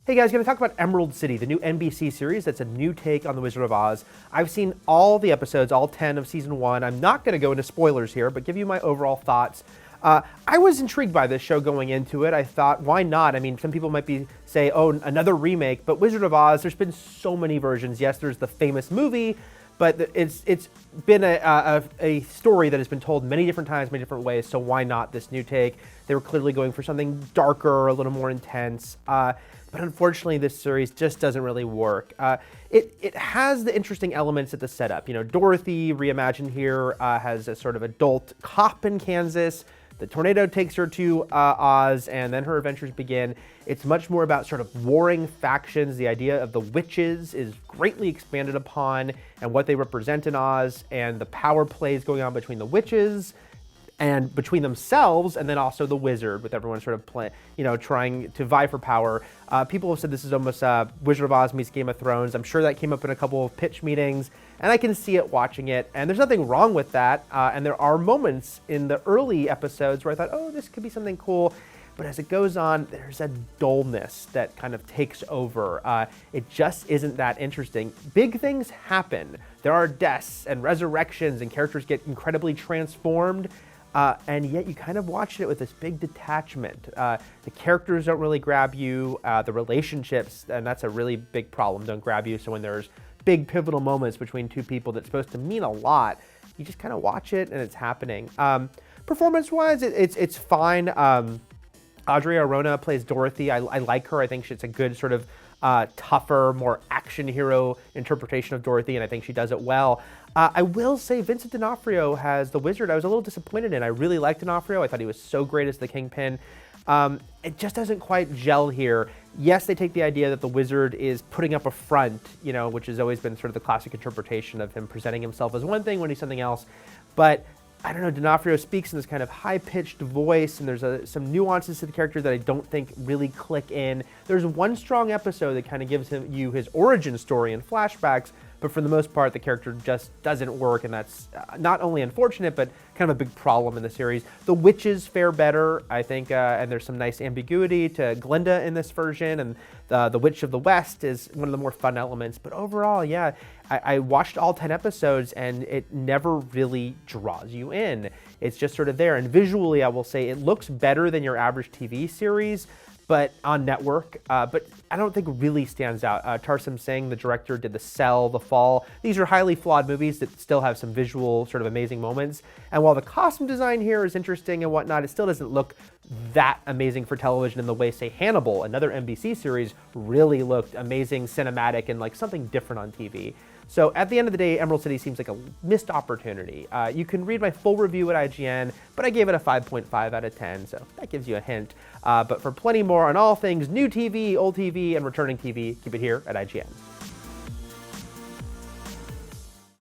Hey guys, going to talk about Emerald City, the new NBC series that's a new take on The Wizard of Oz. I've seen all the episodes, all 10 of season 1. I'm not going to go into spoilers here, but give you my overall thoughts. I was intrigued by this show going into it. I thought, why not? I mean, some people might say, oh, another remake, but Wizard of Oz, there's been so many versions. Yes, there's the famous movie, but it's been a story that has been told many different times, many different ways, so why not this new take? They were clearly going for something darker, a little more intense. But unfortunately, this series just doesn't really work. It has the interesting elements at the setup. You know, Dorothy, reimagined here, has a sort of adult cop in Kansas. The tornado takes her to Oz, and then her adventures begin. It's much more about sort of warring factions. The idea of the witches is greatly expanded upon, and what they represent in Oz, and the power plays going on between the witches and between themselves, and then also the wizard, with everyone sort of trying to vie for power. People have said this is almost Wizard of Oz meets Game of Thrones. I'm sure that came up in a couple of pitch meetings, and I can see it watching it, and there's nothing wrong with that. And there are moments in the early episodes where I thought, oh, this could be something cool. But as it goes on, there's a dullness that kind of takes over. It just isn't that interesting. Big things happen. There are deaths and resurrections, and characters get incredibly transformed. And yet you kind of watch it with this big detachment. The characters don't really grab you. The relationships, and that's a really big problem, don't grab you. So when there's big pivotal moments between two people that's supposed to mean a lot, you just kind of watch it and it's happening. Performance-wise, it's fine. Audrey Arona plays Dorothy. I like her. I think she's a good sort of tougher, more action hero interpretation of Dorothy, and I think she does it well. I will say Vincent D'Onofrio has the Wizard I was a little disappointed in. I really liked D'Onofrio. I thought he was so great as the Kingpin. It just doesn't quite gel here. Yes, they take the idea that the Wizard is putting up a front, which has always been sort of the classic interpretation of him presenting himself as one thing when he's something else. But I don't know, D'Onofrio speaks in this kind of high-pitched voice, and there's some nuances to the character that I don't think really click in. There's one strong episode that kind of gives you his origin story and flashbacks, but for the most part, the character just doesn't work, and that's not only unfortunate, but kind of a big problem in the series. The witches fare better, I think, and there's some nice ambiguity to Glinda in this version, and the Witch of the West is one of the more fun elements. But overall, yeah, I watched all 10 episodes, and it never really draws you in. It's just sort of there, and visually, I will say, it looks better than your average TV series, but on network, but I don't think really stands out. Tarsem Singh, the director, did The Cell, The Fall. These are highly flawed movies that still have some visual sort of amazing moments. And while the costume design here is interesting and whatnot, it still doesn't look that amazing for television in the way, say, Hannibal, another NBC series, really looked amazing, cinematic, and like something different on TV. So at the end of the day, Emerald City seems like a missed opportunity. You can read my full review at IGN, but I gave it a 5.5 out of 10, so that gives you a hint. But for plenty more on all things new TV, old TV, and returning TV, keep it here at IGN.